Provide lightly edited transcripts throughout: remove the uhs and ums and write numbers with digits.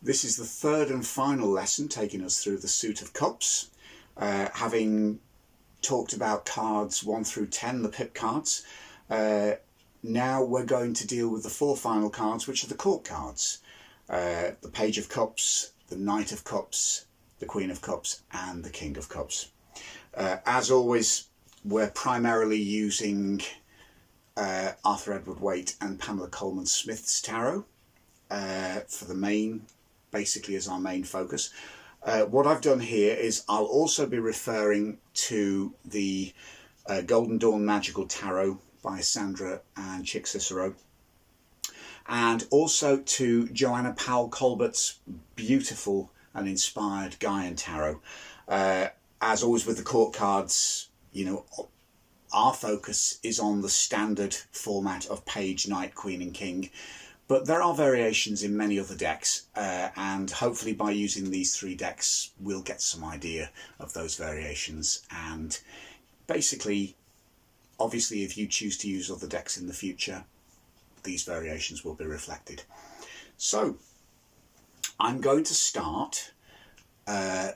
This is the third and final lesson taking us through the Suit of Cups. Having talked about cards 1 through 10, the pip cards, now we're going to deal with the 4 final cards, which are the court cards. The Page of Cups, the Knight of Cups, the Queen of Cups and the King of Cups. As always, we're primarily using Arthur Edward Waite and Pamela Colman Smith's tarot for the main, basically as our main focus. What I've done here is I'll also be referring to the Golden Dawn Magical Tarot by Sandra and Chick Cicero, and also to Joanna Powell Colbert's beautiful and inspired Gaian Tarot. As always with the court cards, you know, our focus is on the standard format of Page, Knight, Queen and King, but there are variations in many other decks, and hopefully by using these 3 decks we'll get some idea of those variations, and basically, obviously if you choose to use other decks in the future, these variations will be reflected. So I'm going to start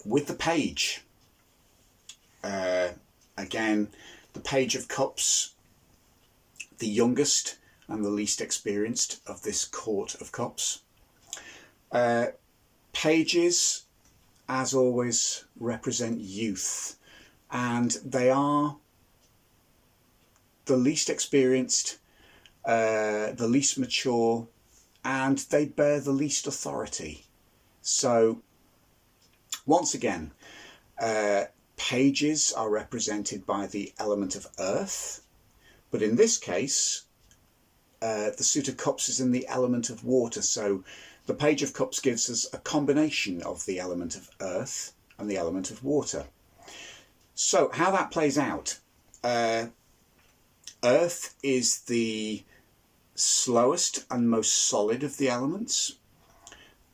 with the Page. Again, the Page of Cups, the youngest and the least experienced of this Court of Cups. Pages, as always, represent youth, and they are the least experienced, the least mature, and they bear the least authority. So, once again, Pages are represented by the element of earth, but in this case, the Suit of Cups is in the element of water, so the Page of Cups gives us a combination of the element of earth and the element of water. So, how that plays out. Earth is the slowest and most solid of the elements.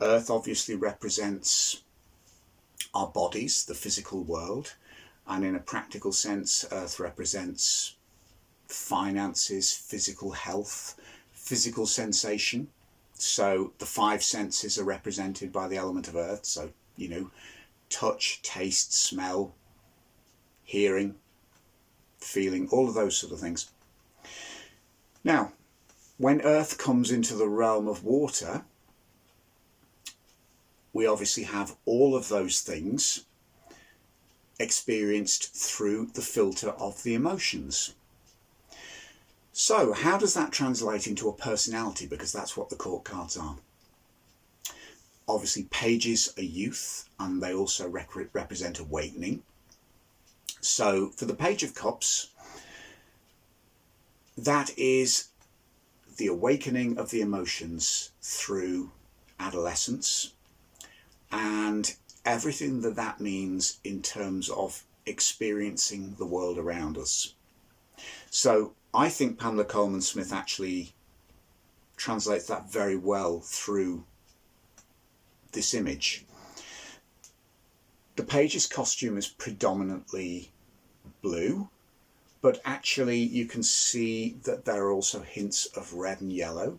Earth obviously represents our bodies, the physical world, and in a practical sense, Earth represents finances, physical health, physical sensation. So the 5 senses are represented by the element of Earth. So, you know, touch, taste, smell, hearing, feeling, all of those sort of things. Now, when Earth comes into the realm of water, we obviously have all of those things experienced through the filter of the emotions. So, how does that translate into a personality? Because that's what the court cards are. Obviously, Pages are youth, and they also represent awakening. So, for the Page of Cups, that is the awakening of the emotions through adolescence, and everything that means in terms of experiencing the world around us. So I think Pamela Colman Smith actually translates that very well through this image. The Page's costume is predominantly blue, but actually you can see that there are also hints of red and yellow.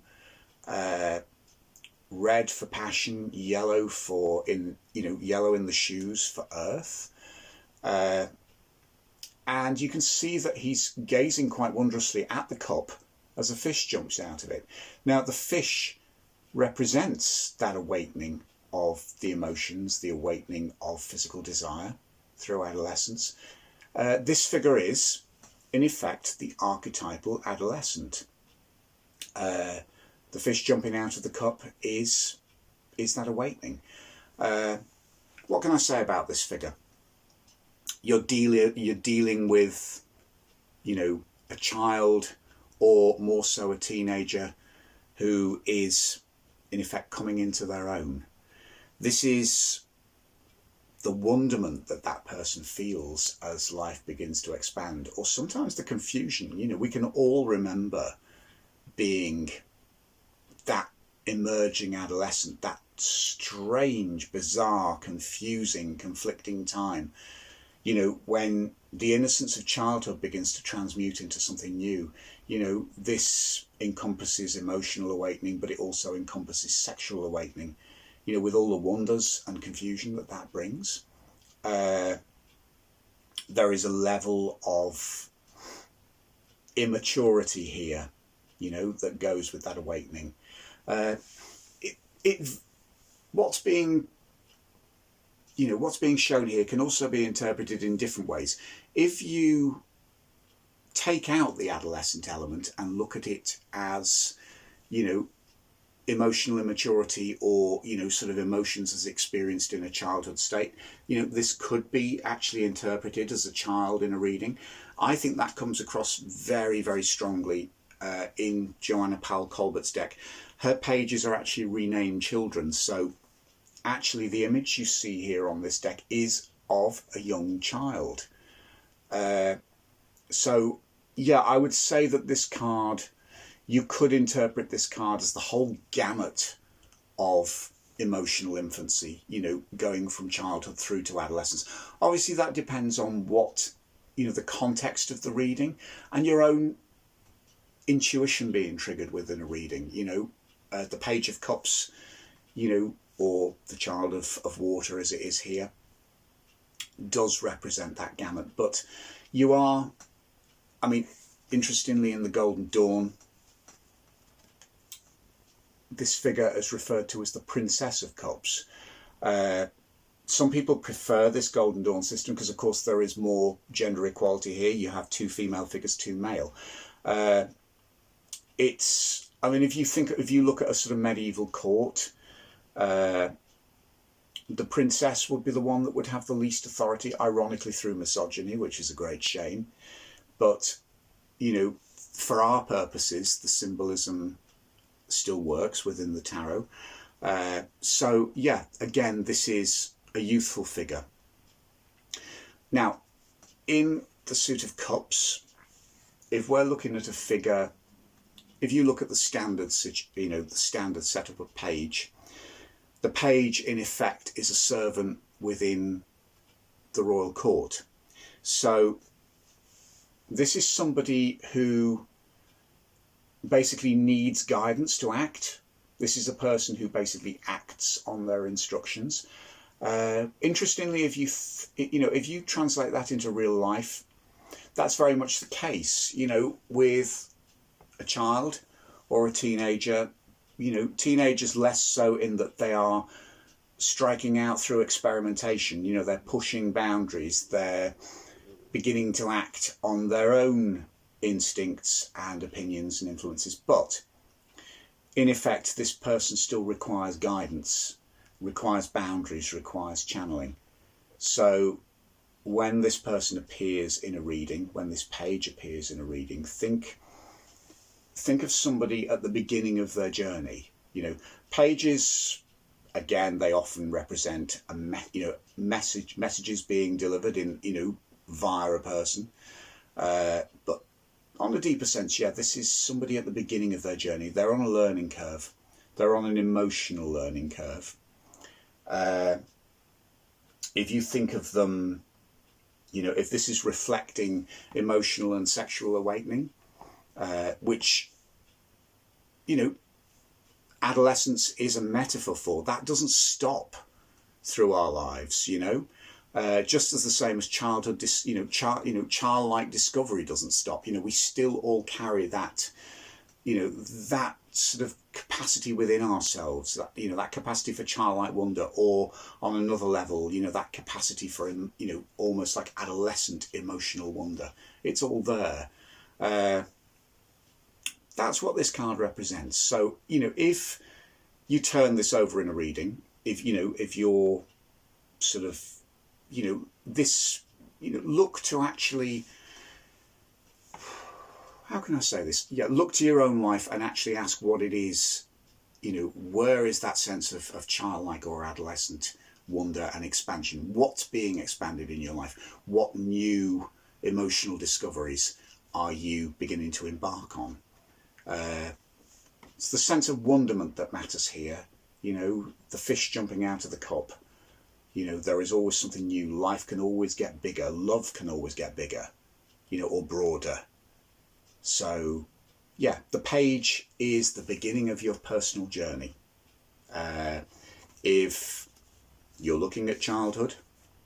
Red for passion, yellow for yellow in the shoes for earth, and you can see that he's gazing quite wondrously at the cup as a fish jumps out of it. Now the fish represents that awakening of the emotions, the awakening of physical desire through adolescence. This figure is, in effect, the archetypal adolescent. The fish jumping out of the cup is that awakening. What can I say about this figure? You're dealing with, you know, a child, or more so a teenager, who is in effect coming into their own. This is the wonderment that person feels as life begins to expand, or sometimes the confusion. You know, we can all remember being that emerging adolescent, that strange, bizarre, confusing, conflicting time, you know, when the innocence of childhood begins to transmute into something new. You know, this encompasses emotional awakening, but it also encompasses sexual awakening. you know, with all the wonders and confusion that that brings. There is a level of immaturity here, you know, that goes with that awakening. What's being shown here can also be interpreted in different ways. If you take out the adolescent element and look at it as, you know, emotional immaturity, or, you know, sort of emotions as experienced in a childhood state, you know, this could be actually interpreted as a child in a reading. I think that comes across very, very strongly in Joanna Powell Colbert's deck. Her pages are actually renamed children, so actually the image you see here on this deck is of a young child. So yeah, I would say that this card, you could interpret this card as the whole gamut of emotional infancy, you know, going from childhood through to adolescence. Obviously that depends on what, you know, the context of the reading and your own intuition being triggered within a reading. You know, the Page of Cups, you know, or the Child of Water as it is here, does represent that gamut. But you are, I mean, interestingly, in the Golden Dawn, this figure is referred to as the Princess of Cups. Some people prefer this Golden Dawn system because, of course, there is more gender equality here. You have 2 female figures, 2 male. It's, I mean, if you look at a sort of medieval court, the princess would be the one that would have the least authority, ironically through misogyny, which is a great shame. But, you know, for our purposes, the symbolism still works within the tarot. So yeah, again, this is a youthful figure. Now, in the Suit of Cups, if we're looking at a figure, if you look at the standard, you know, the standard setup of page, the page in effect is a servant within the royal court. So this is somebody who basically needs guidance to act. This is a person who basically acts on their instructions. Interestingly, if you translate that into real life, that's very much the case. You know, with a child or a teenager, you know, teenagers less so in that they are striking out through experimentation. You know, they're pushing boundaries. They're beginning to act on their own instincts and opinions and influences. But in effect, this person still requires guidance, requires boundaries, requires channeling. So when this person appears in a reading, when this page appears in a reading, think of somebody at the beginning of their journey. You know, pages, again, they often represent messages being delivered in, you know, via a person. But on a deeper sense, yeah, this is somebody at the beginning of their journey. They're on a learning curve. They're on an emotional learning curve. If you think of them, you know, if this is reflecting emotional and sexual awakening, which, you know, adolescence is a metaphor for, that doesn't stop through our lives, you know. Just as the same as childhood, childlike discovery doesn't stop. You know, we still all carry that, you know, that sort of capacity within ourselves, that, you know, that capacity for childlike wonder, or on another level, you know, that capacity for, you know, almost like adolescent emotional wonder. It's all there. That's what this card represents. So, you know, if you turn this over in a reading, if you're sort of, you know, this, you know, look to actually, how can I say this? Yeah, look to your own life and actually ask what it is, you know, where is that sense of childlike or adolescent wonder and expansion? What's being expanded in your life? What new emotional discoveries are you beginning to embark on? It's the sense of wonderment that matters here. You know, the fish jumping out of the cup. You know, there is always something new. Life can always get bigger. Love can always get bigger, you know, or broader. So, yeah, the page is the beginning of your personal journey. if you're looking at childhood,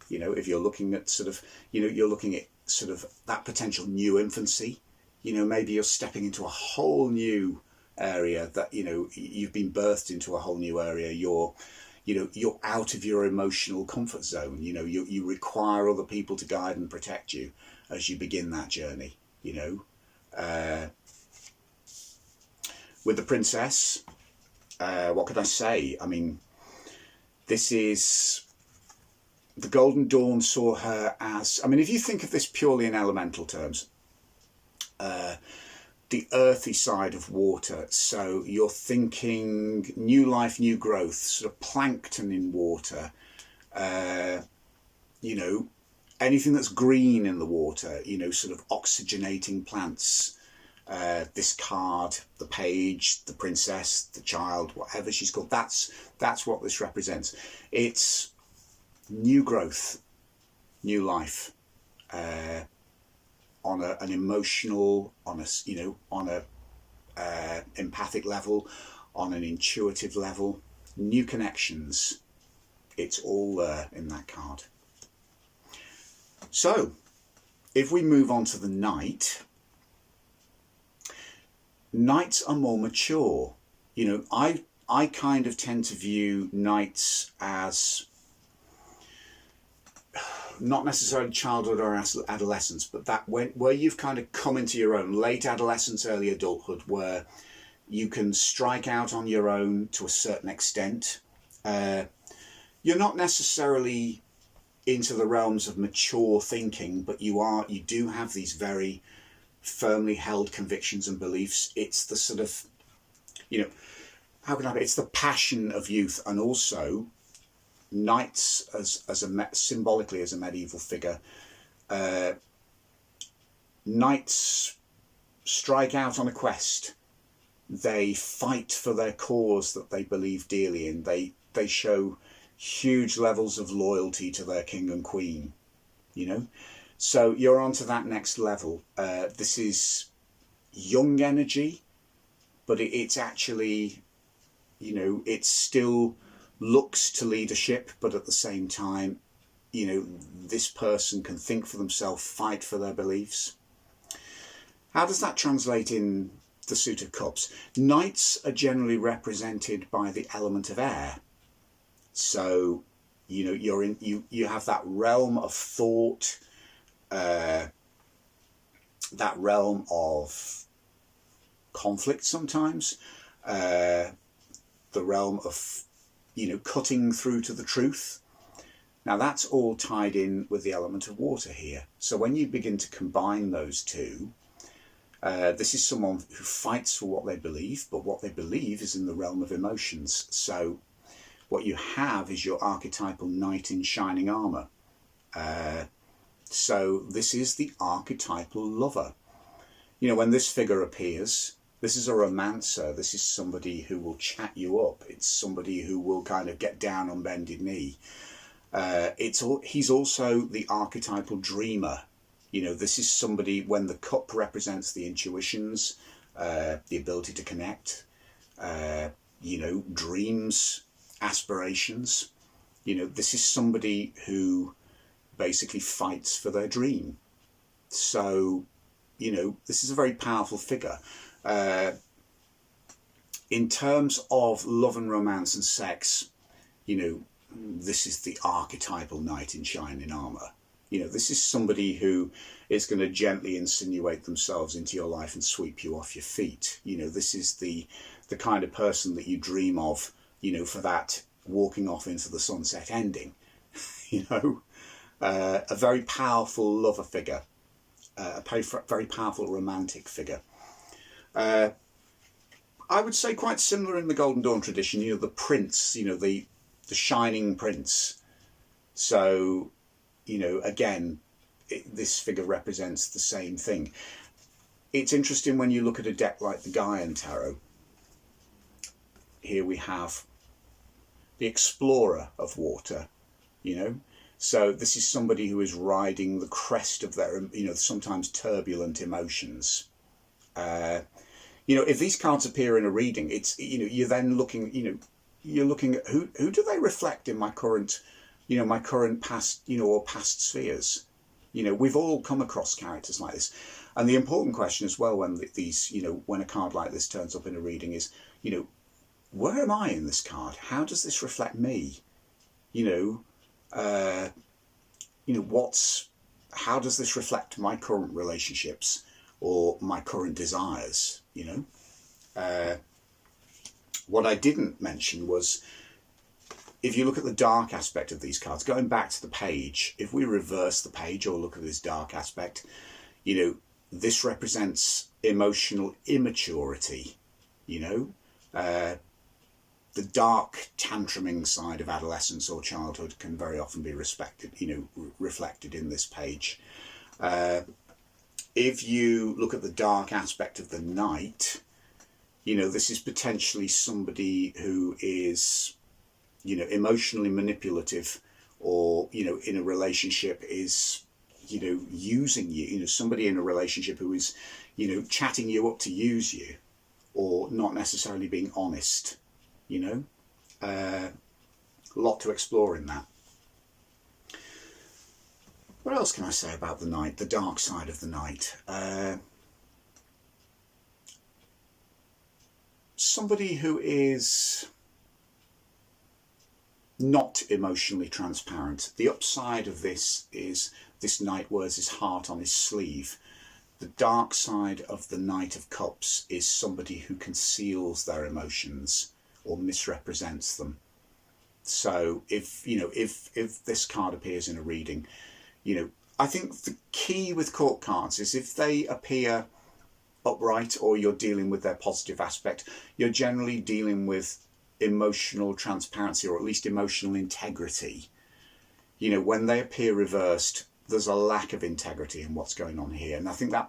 if you're looking at sort of, you're looking at sort of that potential new infancy, maybe you're stepping into a whole new area that, you've been birthed into a whole new area. You're out of your emotional comfort zone. You require other people to guide and protect you as you begin that journey, with the princess, what could I say? I mean, this is, the Golden Dawn saw her as, if you think of this purely in elemental terms, the earthy side of water. So you're thinking new life, new growth, sort of plankton in water, anything that's green in the water, sort of oxygenating plants. This card, the page, the princess, the child, whatever she's called, that's what this represents. It's new growth, new life, on an emotional, on a empathic level, on an intuitive level, new connections. It's all there in that card. So, if we move on to the knight, knights are more mature. I kind of tend to view knights as not necessarily childhood or adolescence, but that where you've kind of come into your own, late adolescence, early adulthood, where you can strike out on your own to a certain extent. You're not necessarily into the realms of mature thinking, but you do have these very firmly held convictions and beliefs. It's the sort of, it's the passion of youth. And also knights symbolically as a medieval figure, knights strike out on a quest. They fight for their cause that they believe dearly in. They show huge levels of loyalty to their king and queen, So you're on to that next level. This is young energy, but it's actually, it still looks to leadership, but at the same time, this person can think for themselves, fight for their beliefs. How does that translate in the suit of cups? Knights are generally represented by the element of air. So, you have that realm of thought, that realm of conflict sometimes, the realm of, cutting through to the truth. Now that's all tied in with the element of water here. So when you begin to combine those two, this is someone who fights for what they believe, but what they believe is in the realm of emotions. So what you have is your archetypal knight in shining armour. So this is the archetypal lover. When this figure appears, this is a romancer. This is somebody who will chat you up. It's somebody who will kind of get down on bended knee. He's also the archetypal dreamer. This is somebody, when the cup represents the intuitions, the ability to connect, dreams, aspirations. This is somebody who basically fights for their dream. So, this is a very powerful figure. In terms of love and romance and sex, this is the archetypal knight in shining armour. This is somebody who is going to gently insinuate themselves into your life and sweep you off your feet. This is the kind of person that you dream of, for that walking off into the sunset ending. A very powerful lover figure, a very powerful romantic figure. I would say quite similar in the Golden Dawn tradition, the prince, the shining prince. So, again, this figure represents the same thing. It's interesting when you look at a deck like the Gaian Tarot. Here we have the explorer of water, So this is somebody who is riding the crest of their, sometimes turbulent emotions. If these cards appear in a reading, it's, you're then looking, you're looking at who do they reflect in my current, my current past, or past spheres. We've all come across characters like this. And the important question as well when these, when a card like this turns up in a reading is, where am I in this card? How does this reflect me? How does this reflect my current relationships or my current desires? What I didn't mention was, if you look at the dark aspect of these cards, going back to the page, if we reverse the page or look at this dark aspect, this represents emotional immaturity, the dark tantruming side of adolescence or childhood can very often be reflected in this page. If you look at the dark aspect of the Knight, this is potentially somebody who is, emotionally manipulative, or, in a relationship is, using you, somebody in a relationship who is, chatting you up to use you, or not necessarily being honest, a lot to explore in that. What else can I say about the Knight, the dark side of the Knight? Somebody who is not emotionally transparent. The upside of this is this Knight wears his heart on his sleeve. The dark side of the Knight of Cups is somebody who conceals their emotions or misrepresents them. So if this card appears in a reading, I think the key with court cards is if they appear upright or you're dealing with their positive aspect, you're generally dealing with emotional transparency, or at least emotional integrity. When they appear reversed, there's a lack of integrity in what's going on here, and I think that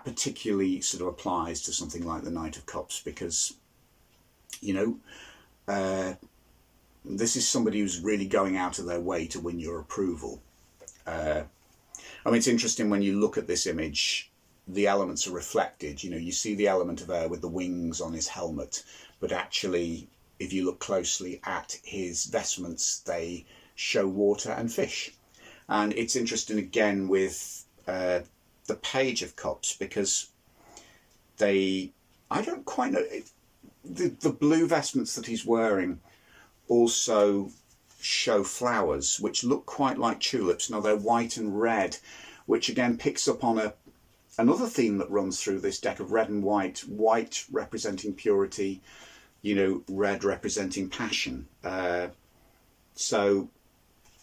particularly sort of applies to something like the Knight of Cups, because this is somebody who's really going out of their way to win your approval. It's interesting when you look at this image, the elements are reflected. You see the element of air with the wings on his helmet, but actually, if you look closely at his vestments, they show water and fish. And it's interesting again with the Page of Cups, because I don't quite know, the blue vestments that he's wearing also show flowers, which look quite like tulips. Now they're white and red, which again picks up on another theme that runs through this deck of red and white. White representing purity, red representing passion. So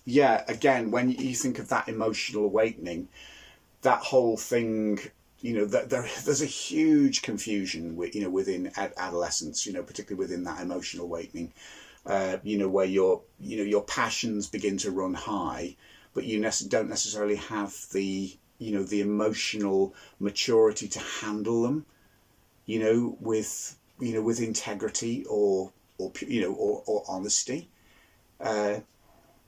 yeah, again, when you think of that emotional awakening, that whole thing, there's a huge confusion within adolescence, particularly within that emotional awakening, where your passions begin to run high, but you don't necessarily have the emotional maturity to handle them, with integrity or honesty.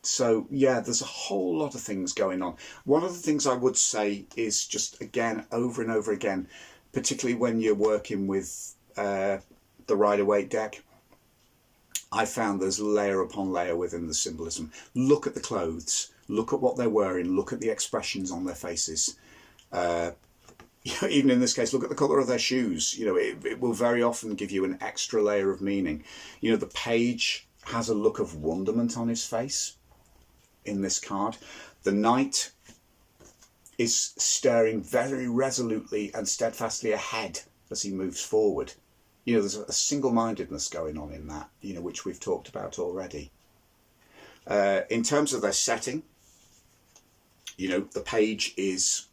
So yeah, there's a whole lot of things going on. One of the things I would say is just, again, over and over again, particularly when you're working with the Rider-Waite deck, I found there's layer upon layer within the symbolism. Look at the clothes, look at what they're wearing, look at the expressions on their faces. Even in this case, look at the colour of their shoes. It will very often give you an extra layer of meaning. The Page has a look of wonderment on his face in this card. The Knight is staring very resolutely and steadfastly ahead as he moves forward. There's a single-mindedness going on in that, which we've talked about already. In terms of their setting, the Page this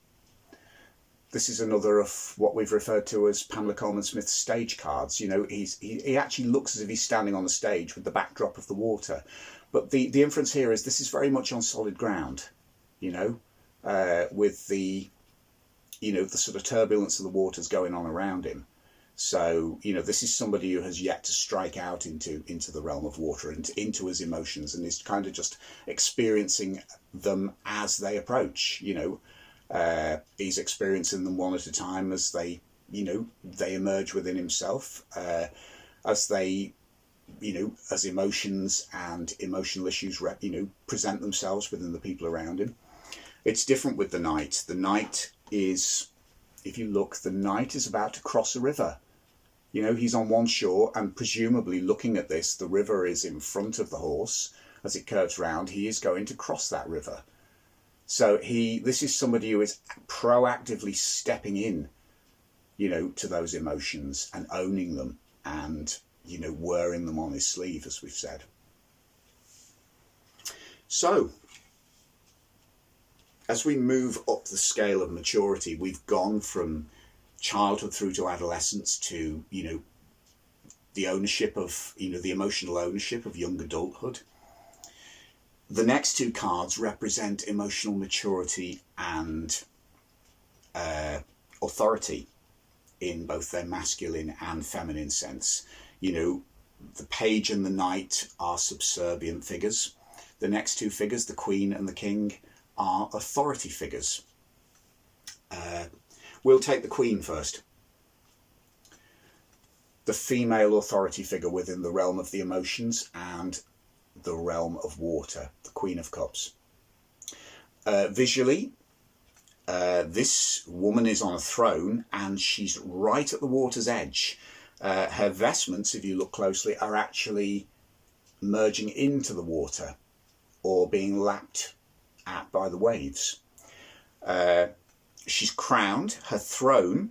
is another of what we've referred to as Pamela Coleman Smith's stage cards. He actually looks as if he's standing on the stage with the backdrop of the water. But the inference here is this is very much on solid ground, with the sort of turbulence of the waters going on around him. So, this is somebody who has yet to strike out into the realm of water and into his emotions, and is kind of just experiencing them as they approach. He's experiencing them one at a time as they emerge within himself, as they as emotions and emotional issues, present themselves within the people around him. It's different with the knight. The knight is, if you look, the knight is about to cross a river. He's on one shore, and presumably looking at this, the river is in front of the horse. As it curves round, he is going to cross that river. So this is somebody who is proactively stepping in, to those emotions and owning them and, wearing them on his sleeve, as we've said. So, as we move up the scale of maturity, we've gone from childhood through to adolescence to, the ownership of, the emotional ownership of young adulthood. The next two cards represent emotional maturity and authority in both their masculine and feminine sense. The page and the knight are subservient figures. The next two figures, the queen and the king, are authority figures. We'll take the queen first. The female authority figure within the realm of the emotions and the realm of water, the Queen of Cups. Visually, this woman is on a throne and she's right at the water's edge. Her vestments, if you look closely, are actually merging into the water or being lapped at by the waves. She's crowned. Her throne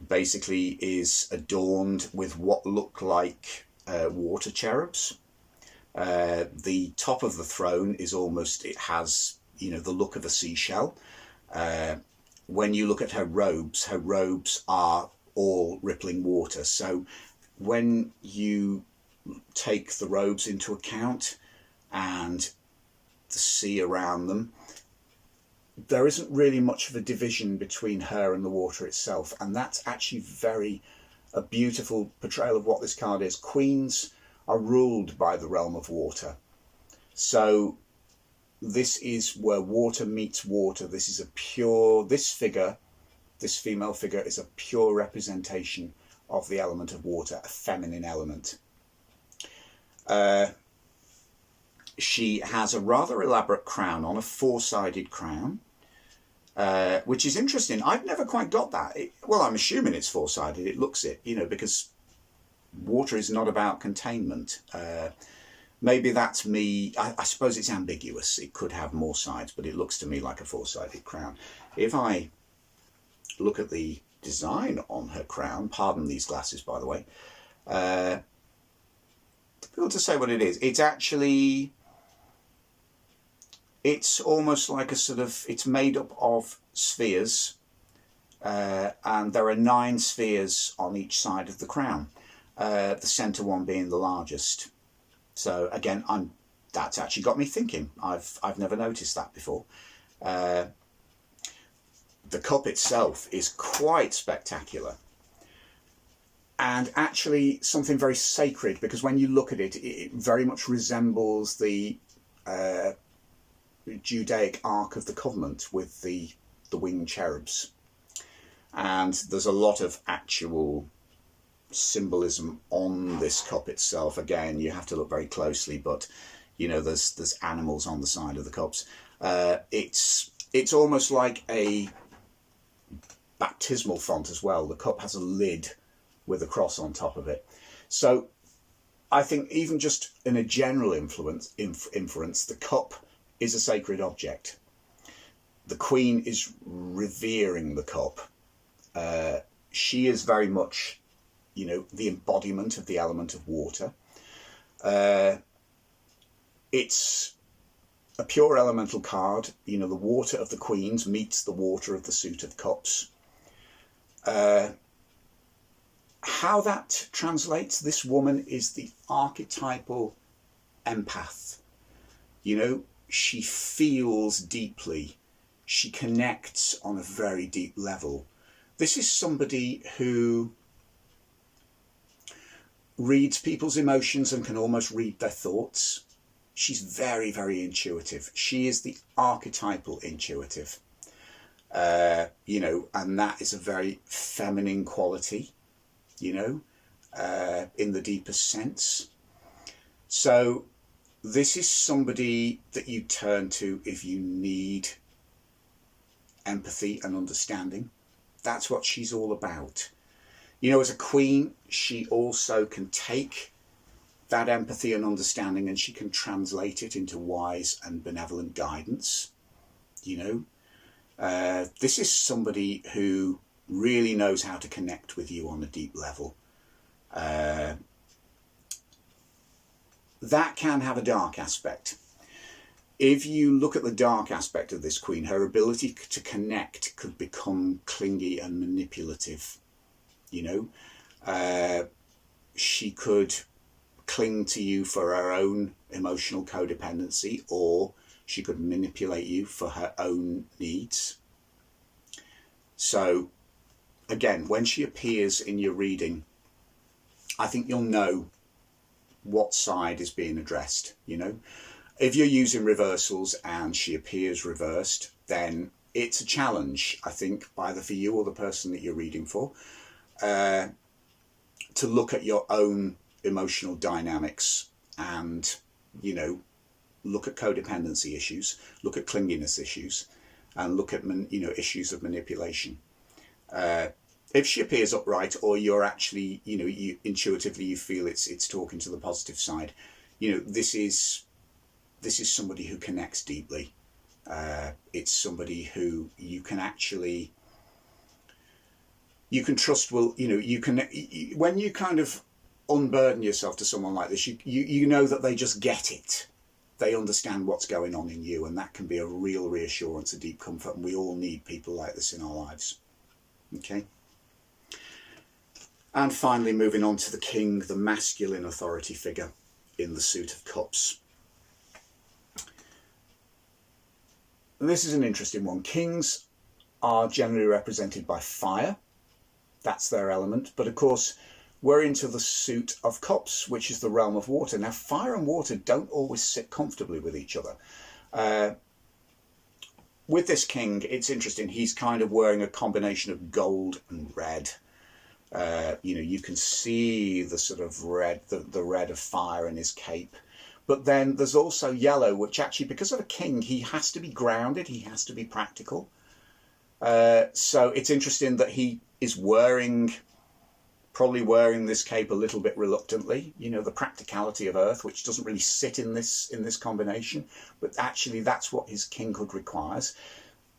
basically is adorned with what look like water cherubs. The top of the throne is it has, the look of a seashell. When you look at her robes are all rippling water. So when you take the robes into account and the sea around them, there isn't really much of a division between her and the water itself. And that's actually a beautiful portrayal of what this card is. Queens are ruled by the realm of water. So this is where water meets water. This female figure is a pure representation of the element of water, a feminine element. She has a rather elaborate crown on, a four-sided crown, which is interesting. I've never quite got that. I'm assuming it's four-sided. It looks it, because water is not about containment. Maybe that's me. I suppose it's ambiguous. It could have more sides, but it looks to me like a four-sided crown. If I look at the design on her crown, pardon these glasses, by the way, difficult to say what it is. It's almost like it's made up of spheres, and there are 9 spheres on each side of the crown, the centre one being the largest. So again, that's actually got me thinking. I've never noticed that before. The cup itself is quite spectacular, and actually something very sacred, because when you look at it, it very much resembles the Judaic Ark of the Covenant with the winged cherubs. And there's a lot of actual symbolism on this cup itself. Again, you have to look very closely, but there's animals on the side of the cups. It's almost like a baptismal font as well. The cup has a lid with a cross on top of it. So I think even just in a general inference, the cup is a sacred object. The Queen is revering the cup. She is very much, the embodiment of the element of water. It's a pure elemental card. The water of the Queens meets the water of the suit of cups. How that translates, this woman is the archetypal empath. She feels deeply. She connects on a very deep level. This is somebody who reads people's emotions and can almost read their thoughts. She's very, very intuitive. She is the archetypal intuitive. And that is a very feminine quality, in the deepest sense. So this is somebody that you turn to if you need empathy and understanding. That's what she's all about. You know, as a queen, she also can take that empathy and understanding and she can translate it into wise and benevolent guidance. You know, this is somebody who really knows how to connect with you on a deep level. That can have a dark aspect. If you look at the dark aspect of this queen, her ability to connect could become clingy and manipulative. You know, she could cling to you for her own emotional codependency, or she could manipulate you for her own needs. So again, when she appears in your reading, I think you'll know what side is being addressed. You know, if you're using reversals and she appears reversed, then it's a challenge, I think, either for you or the person that you're reading for, to look at your own emotional dynamics and, you know, look at codependency issues, look at clinginess issues, and look at, you know, issues of manipulation. If she appears upright, or you're actually, you know, you intuitively you feel it's talking to the positive side, you know, this is somebody who connects deeply. It's somebody who you can actually, you can trust. Will, you know, you can, when you kind of unburden yourself to someone like this, you know that they just get it. They understand what's going on in you, and that can be a real reassurance, a deep comfort, and we all need people like this in our lives. Okay. And finally, moving on to the king, the masculine authority figure in the suit of cups. This is an interesting one. Kings are generally represented by fire. That's their element. But of course, we're into the suit of cups, which is the realm of water. Now, fire and water don't always sit comfortably with each other. With this king, it's interesting. He's kind of wearing a combination of gold and red. You know, you can see the sort of red, the red of fire in his cape. But then there's also yellow, which actually, because of a king, he has to be grounded. He has to be practical. So it's interesting that he is probably wearing this cape a little bit reluctantly. You know, the practicality of earth, which doesn't really sit in this combination, but actually that's what his kinghood requires.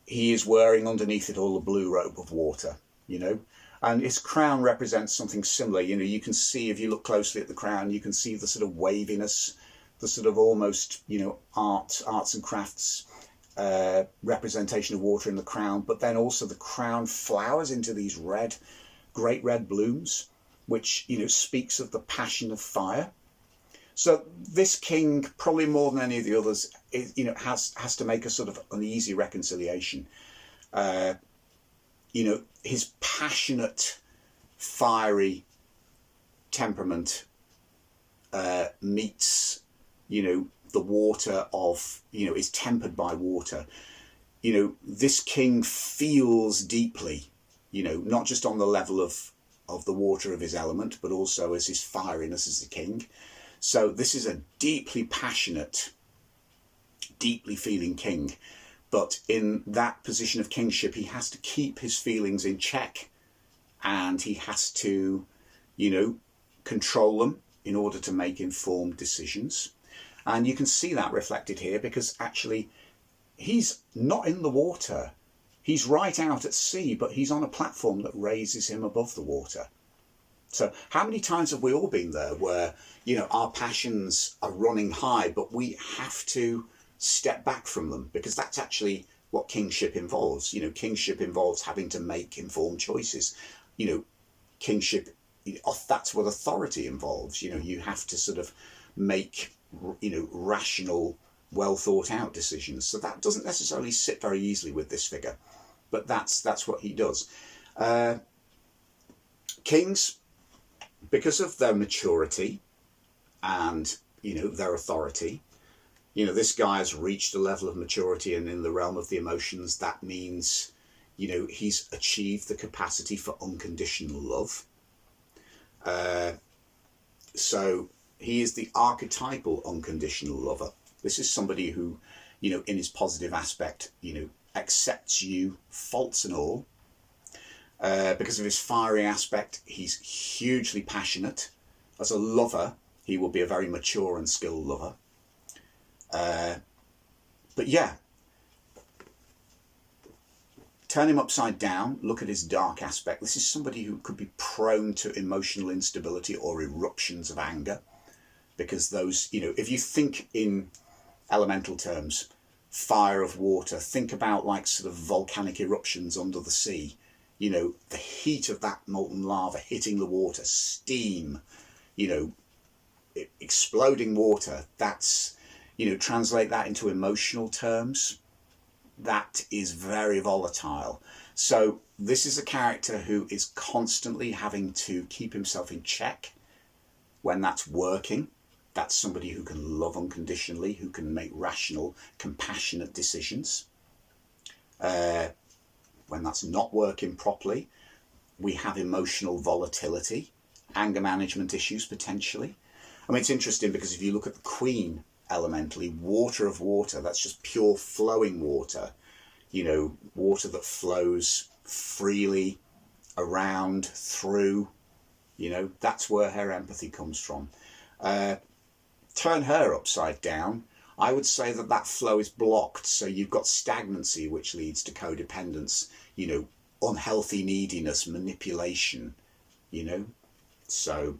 He is wearing underneath it all the blue robe of water, you know, and his crown represents something similar. You know, you can see, if you look closely at the crown, you can see the sort of waviness, the sort of almost, you know, arts and crafts representation of water in the crown, but then also the crown flowers into these great red blooms, which, you know, speaks of the passion of fire. So this king, probably more than any of the others, you know, has to make a sort of uneasy reconciliation. You know, his passionate, fiery temperament meets, you know, the water of, you know, is tempered by water. You know, this king feels deeply, you know, not just on the level of the water of his element, but also as his fieriness as the king. So this is a deeply passionate, deeply feeling king. But in that position of kingship, he has to keep his feelings in check, and he has to, you know, control them in order to make informed decisions. And you can see that reflected here, because actually he's not in the water. He's right out at sea, but he's on a platform that raises him above the water. So how many times have we all been there where, you know, our passions are running high, but we have to step back from them, because that's actually what kingship involves. You know, kingship involves having to make informed choices. You know, kingship, that's what authority involves. You know, you have to sort of make, you know, rational, well thought out decisions. So that doesn't necessarily sit very easily with this figure, but that's what he does. Kings, because of their maturity and, you know, their authority, you know, this guy has reached a level of maturity, and in the realm of the emotions, that means, you know, he's achieved the capacity for unconditional love. So he is the archetypal unconditional lover. This is somebody who, in his positive aspect, accepts you, faults and all. Because of his fiery aspect, he's hugely passionate. As a lover, he will be a very mature and skilled lover. But yeah, turn him upside down, look at his dark aspect. This is somebody who could be prone to emotional instability or eruptions of anger. Because those, if you think in elemental terms, fire of water, think about like sort of volcanic eruptions under the sea. The heat of that molten lava hitting the water, steam, exploding water. That's, translate that into emotional terms. That is very volatile. So this is a character who is constantly having to keep himself in check when that's working. That's somebody who can love unconditionally, who can make rational, compassionate decisions. When that's not working properly, we have emotional volatility, anger management issues potentially. I mean, it's interesting because if you look at the Queen elementally, water of water, that's just pure flowing water, water that flows freely around, through, that's where her empathy comes from. Turn her upside down, I would say that flow is blocked. So you've got stagnancy, which leads to codependence, unhealthy neediness, manipulation, So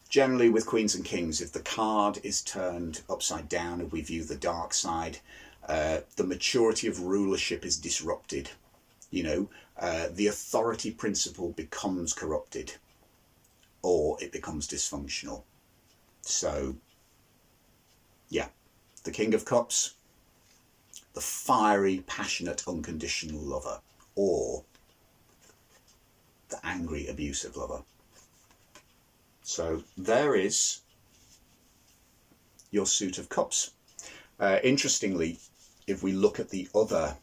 generally with Queens and Kings, if the card is turned upside down and we view the dark side, the maturity of rulership is disrupted. The authority principle becomes corrupted, or it becomes dysfunctional. So yeah, the King of Cups, the fiery, passionate, unconditional lover, or the angry, abusive lover. So there is your suit of cups. Interestingly, if we look at the other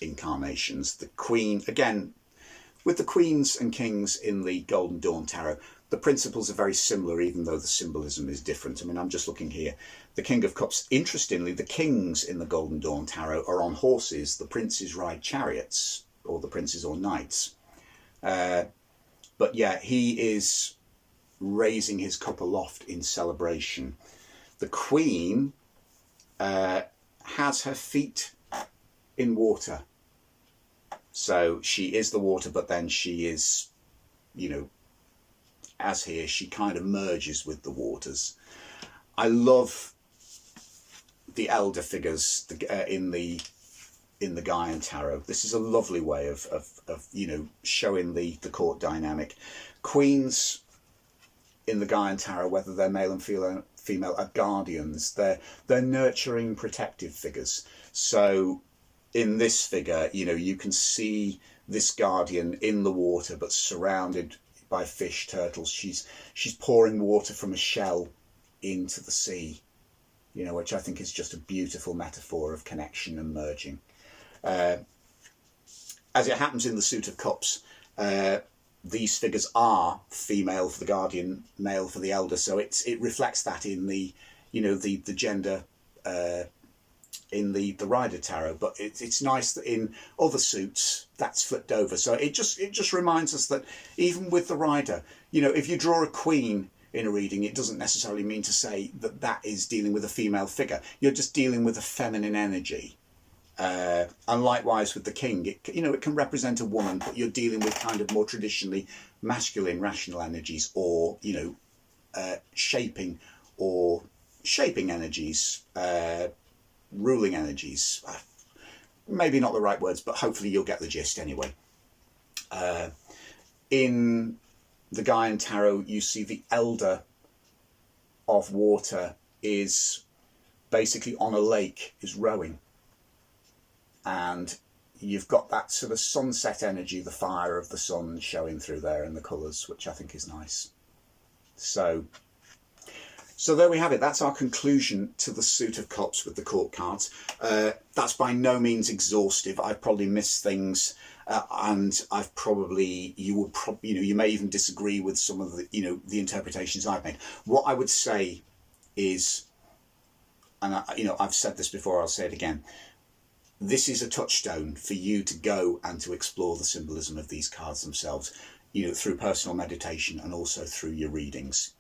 incarnations, the Queen, again, with the Queens and Kings in the Golden Dawn Tarot, the principles are very similar, even though the symbolism is different. I mean, I'm just looking here. The King of Cups, interestingly, the kings in the Golden Dawn Tarot are on horses. The princes ride chariots, or the princes or knights. But yeah, he is raising his cup aloft in celebration. The Queen has her feet in water. So she is the water, but then she is, as here, she kind of merges with the waters. I love the elder figures in the Gaian Tarot. This is a lovely way of showing the court dynamic. Queens in the Gaian Tarot, whether they're male and female, are guardians. They're nurturing, protective figures. So in this figure, you can see this guardian in the water, but surrounded by fish, turtles. She's pouring water from a shell into the sea, which I think is just a beautiful metaphor of connection and merging. As it happens in the Suit of Cups, these figures are female for the guardian, male for the elder. So it reflects that in the gender in the Rider Tarot, but it's nice that in other suits that's flipped over. So it just reminds us that even with the Rider, if you draw a queen in a reading, it doesn't necessarily mean to say that is dealing with a female figure. You're just dealing with a feminine energy. And likewise with the king, it can represent a woman, but you're dealing with kind of more traditionally masculine, rational energies, or shaping energies, ruling energies. Maybe not the right words, but hopefully you'll get the gist anyway. In the Gaian Tarot, you see the elder of water is basically on a lake, is rowing. And you've got that sort of sunset energy, the fire of the sun showing through there in the colours, which I think is nice. So So there we have it. That's our conclusion to the suit of cups with the court cards. That's by no means exhaustive. I've probably missed things, and you may even disagree with some of the interpretations I've made. What I would say is, and I've said this before, I'll say it again. This is a touchstone for you to go and to explore the symbolism of these cards themselves, through personal meditation and also through your readings.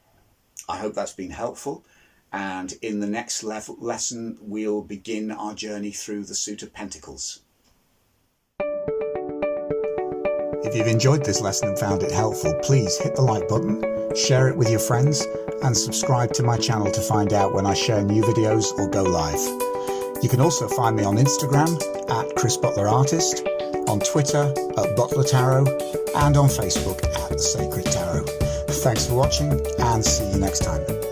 I hope that's been helpful, and in the next lesson we'll begin our journey through the Suit of Pentacles. If you've enjoyed this lesson and found it helpful, please hit the like button, share it with your friends, and subscribe to my channel to find out when I share new videos or go live. You can also find me on Instagram at Chris Butler Artist, on Twitter at Butler Tarot, and on Facebook at The Sacred Tarot. Thanks for watching, and see you next time.